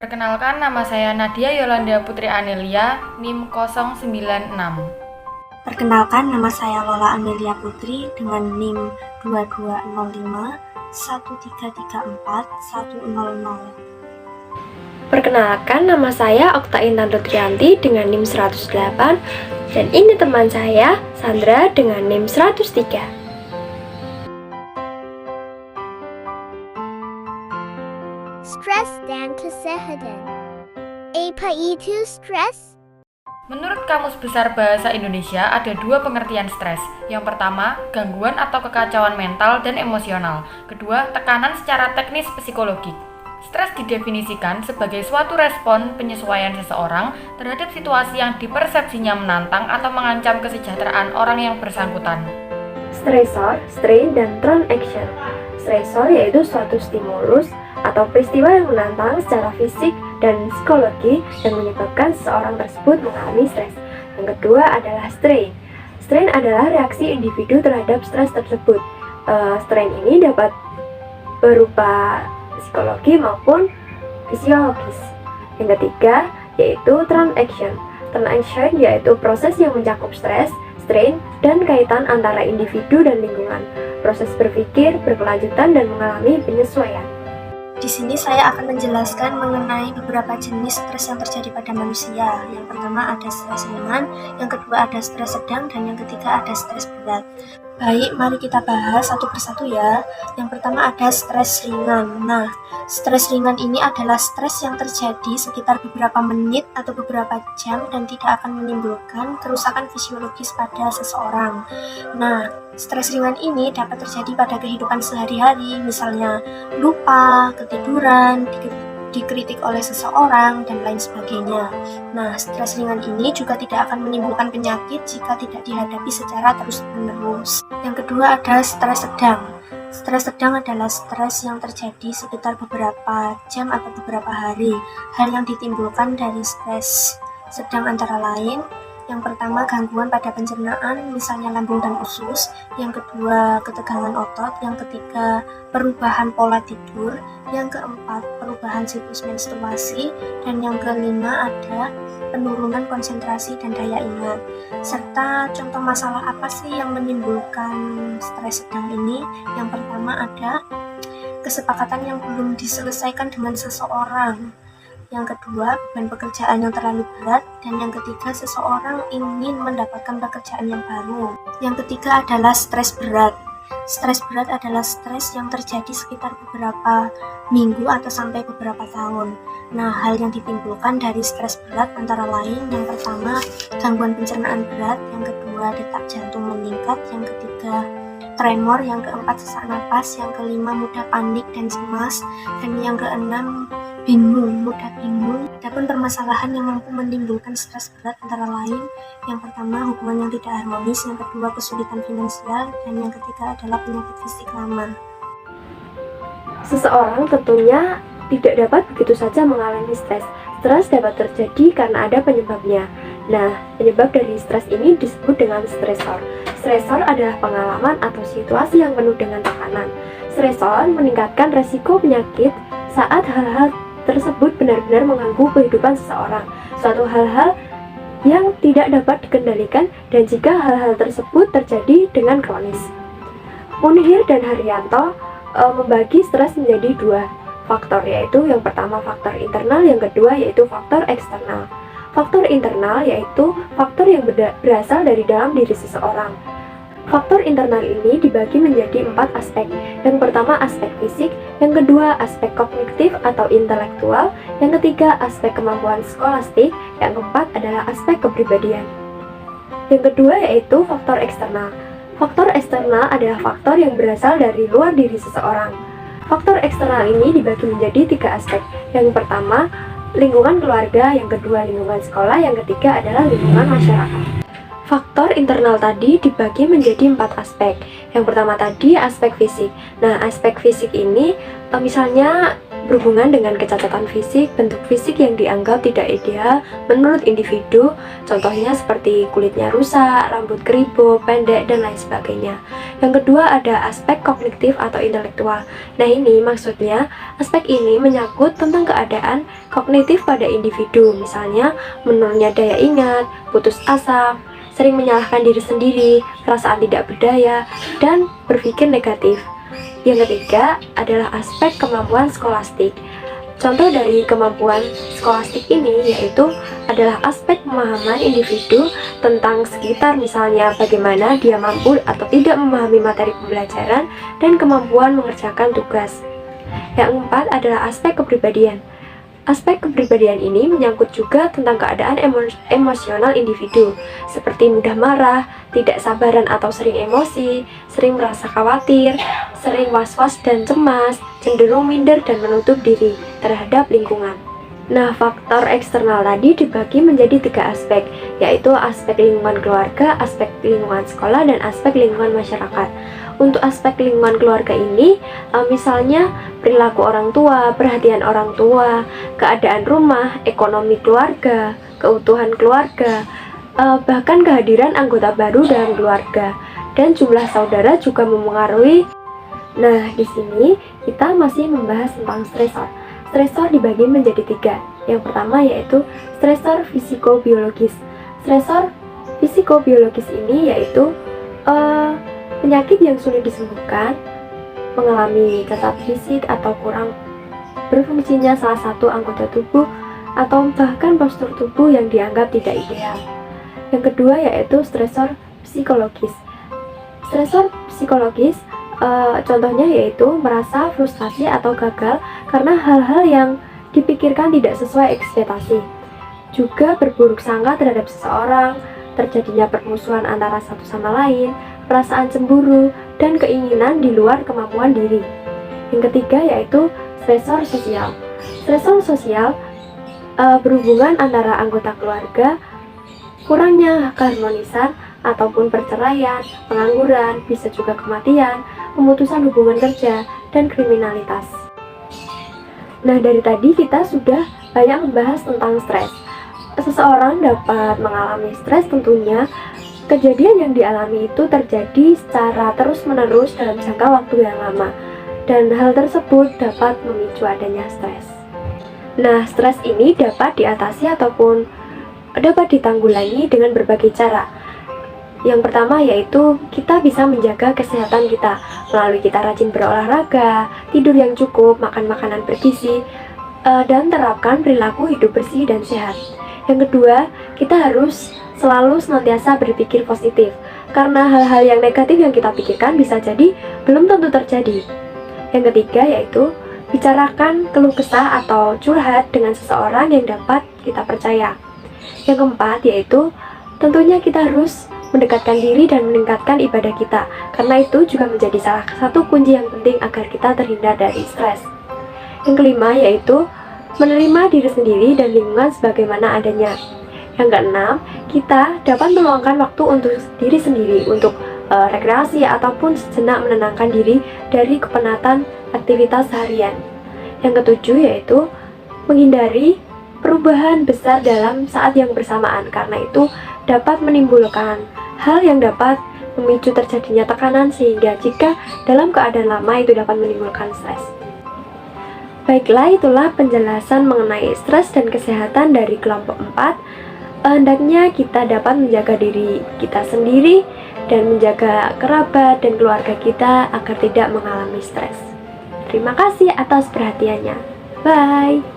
Perkenalkan, nama saya Nadia Yolanda Putri Anelia, NIM 096. Perkenalkan, nama saya Lola Amelia Putri dengan NIM 2205 1334 100. Perkenalkan, nama saya Okta Intan Rutrianti dengan NIM 108 dan ini teman saya Sandra dengan NIM 103. Stres dan kesehatan. Apa itu stres? Menurut Kamus Besar Bahasa Indonesia, ada dua pengertian stres. Yang pertama, gangguan atau kekacauan mental dan emosional. Kedua, tekanan secara teknis psikologik. Stres didefinisikan sebagai suatu respon penyesuaian seseorang terhadap situasi yang dipersepsinya menantang atau mengancam kesejahteraan orang yang bersangkutan. Stresor, strain, dan transaction. Stresor yaitu suatu stimulus atau peristiwa yang menantang secara fisik dan psikologi dan menyebabkan seseorang tersebut mengalami stres. Yang kedua adalah strain. Strain adalah reaksi individu terhadap stres tersebut. Strain ini dapat berupa psikologi maupun fisiologis. Yang ketiga yaitu transaction. Transaction yaitu proses yang mencakup stres, strain, dan kaitan antara individu dan lingkungan. Proses berpikir, berkelanjutan, dan mengalami penyesuaian. Di sini saya akan menjelaskan mengenai beberapa jenis stres yang terjadi pada manusia. Yang pertama ada stres ringan, yang kedua ada stres sedang, dan yang ketiga ada stres berat. Baik, mari kita bahas satu persatu ya. Yang pertama ada stres ringan. Nah, stres ringan ini adalah stres yang terjadi sekitar beberapa menit atau beberapa jam dan tidak akan menimbulkan kerusakan fisiologis pada seseorang. Nah, stres ringan ini dapat terjadi pada kehidupan sehari-hari, misalnya lupa, ketiduran, dikritik oleh seseorang, dan lain sebagainya. Nah, stres ringan ini juga tidak akan menimbulkan penyakit jika tidak dihadapi secara terus-menerus. Yang kedua ada stres sedang. Stres sedang adalah stres yang terjadi sekitar beberapa jam atau beberapa hari. Hal yang ditimbulkan dari stres sedang antara lain, yang pertama gangguan pada pencernaan, misalnya lambung dan usus. Yang kedua ketegangan otot. Yang ketiga perubahan pola tidur. Yang keempat perubahan siklus menstruasi. Dan yang kelima ada penurunan konsentrasi dan daya ingat. Serta contoh masalah apa sih yang menimbulkan stres sedang ini? Yang pertama ada kesepakatan yang belum diselesaikan dengan seseorang. Yang kedua, beban pekerjaan yang terlalu berat. Dan yang ketiga, seseorang ingin mendapatkan pekerjaan yang baru. Yang ketiga adalah stres berat. Stres berat adalah stres yang terjadi sekitar beberapa minggu atau sampai beberapa tahun. Nah, hal yang ditimbulkan dari stres berat antara lain, yang pertama, gangguan pencernaan berat. Yang kedua, detak jantung meningkat. Yang ketiga, tremor. Yang keempat, sesak napas. Yang kelima, mudah panik dan cemas. Dan yang keenam, mudah bingung. Adapun permasalahan yang mampu menimbulkan stres berat antara lain, yang pertama hubungan yang tidak harmonis, yang kedua kesulitan finansial, dan yang ketiga adalah penyakit fisik lama. Seseorang tentunya tidak dapat begitu saja mengalami stres. Stres dapat terjadi karena ada penyebabnya. Nah, penyebab dari stres ini disebut dengan stresor. Stresor adalah pengalaman atau situasi yang penuh dengan tekanan. Stresor meningkatkan resiko penyakit saat hal-hal tersebut benar-benar mengganggu kehidupan seseorang, suatu hal-hal yang tidak dapat dikendalikan, dan jika hal-hal tersebut terjadi dengan kronis. Munhir dan Haryanto membagi stres menjadi dua faktor, yaitu yang pertama faktor internal, yang kedua yaitu faktor eksternal. Faktor internal yaitu faktor yang berasal dari dalam diri seseorang. Faktor internal ini dibagi menjadi 4 aspek. Yang pertama aspek fisik, yang kedua aspek kognitif atau intelektual, yang ketiga aspek kemampuan skolastik, yang keempat adalah aspek kepribadian. Yang kedua yaitu faktor eksternal. Faktor eksternal adalah faktor yang berasal dari luar diri seseorang. Faktor eksternal ini dibagi menjadi 3 aspek. Yang pertama lingkungan keluarga, yang kedua lingkungan sekolah, yang ketiga adalah lingkungan masyarakat. Faktor internal tadi dibagi menjadi 4 aspek. Yang pertama tadi aspek fisik. Nah, aspek fisik ini misalnya berhubungan dengan kecacatan fisik, bentuk fisik yang dianggap tidak ideal menurut individu, contohnya seperti kulitnya rusak, rambut keribu, pendek, dan lain sebagainya. Yang kedua ada aspek kognitif atau intelektual. Nah ini maksudnya, aspek ini menyangkut tentang keadaan kognitif pada individu, misalnya menurunnya daya ingat, putus asa, sering menyalahkan diri sendiri, perasaan tidak berdaya, dan berpikir negatif. Yang ketiga adalah aspek kemampuan skolastik. Contoh dari kemampuan skolastik ini yaitu adalah aspek pemahaman individu tentang sekitar, misalnya bagaimana dia mampu atau tidak memahami materi pembelajaran dan kemampuan mengerjakan tugas. Yang keempat adalah aspek kepribadian. Aspek kepribadian ini menyangkut juga tentang keadaan emosional individu, seperti mudah marah, tidak sabaran atau sering emosi, sering merasa khawatir, sering was-was dan cemas, cenderung minder dan menutup diri terhadap lingkungan. Nah, faktor eksternal tadi dibagi menjadi 3 aspek, yaitu aspek lingkungan keluarga, aspek lingkungan sekolah, dan aspek lingkungan masyarakat. Untuk aspek lingkungan keluarga ini, misalnya perilaku orang tua, perhatian orang tua, keadaan rumah, ekonomi keluarga, keutuhan keluarga, bahkan kehadiran anggota baru dalam keluarga, dan jumlah saudara juga memengaruhi. Nah, di sini kita masih membahas tentang stresor. Stresor dibagi menjadi 3. Yang pertama yaitu stresor fisikobiologis. Stresor fisikobiologis ini yaitu penyakit yang sulit disembuhkan, mengalami cacat fisik atau kurang berfungsinya salah satu anggota tubuh, atau bahkan postur tubuh yang dianggap tidak ideal. Yang kedua yaitu stresor psikologis. Stresor psikologis contohnya yaitu merasa frustasi atau gagal karena hal-hal yang dipikirkan tidak sesuai ekspektasi. Juga berburuk sangka terhadap seseorang, terjadinya permusuhan antara satu sama lain, perasaan cemburu, dan keinginan di luar kemampuan diri. Yang ketiga yaitu stresor sosial. Stresor sosial berhubungan antara anggota keluarga, kurangnya keharmonisan, ataupun perceraian, pengangguran, bisa juga kematian, pemutusan hubungan kerja, dan kriminalitas. Nah, dari tadi kita sudah banyak membahas tentang stres. Seseorang dapat mengalami stres tentunya kejadian yang dialami itu terjadi secara terus-menerus dalam jangka waktu yang lama, dan hal tersebut dapat memicu adanya stres. Nah, stres ini dapat diatasi ataupun dapat ditanggulangi dengan berbagai cara. Yang pertama yaitu kita bisa menjaga kesehatan kita melalui kita rajin berolahraga, tidur yang cukup, makan makanan bergizi, dan terapkan perilaku hidup bersih dan sehat. Yang kedua, kita harus selalu senantiasa berpikir positif, karena hal-hal yang negatif yang kita pikirkan bisa jadi belum tentu terjadi. Yang ketiga yaitu bicarakan keluh kesah atau curhat dengan seseorang yang dapat kita percaya. Yang keempat yaitu tentunya kita harus mendekatkan diri dan meningkatkan ibadah kita, karena itu juga menjadi salah satu kunci yang penting agar kita terhindar dari stres. Yang kelima yaitu menerima diri sendiri dan lingkungan sebagaimana adanya. Yang keenam, kita dapat meluangkan waktu untuk diri sendiri, untuk rekreasi ataupun sejenak menenangkan diri dari kepenatan aktivitas harian. Yang ketujuh yaitu menghindari perubahan besar dalam saat yang bersamaan, karena itu dapat menimbulkan hal yang dapat memicu terjadinya tekanan, sehingga jika dalam keadaan lama itu dapat menimbulkan stres. Baiklah, itulah penjelasan mengenai stres dan kesehatan dari kelompok 4. Hendaknya kita dapat menjaga diri kita sendiri dan menjaga kerabat dan keluarga kita agar tidak mengalami stres. Terima kasih atas perhatiannya. Bye.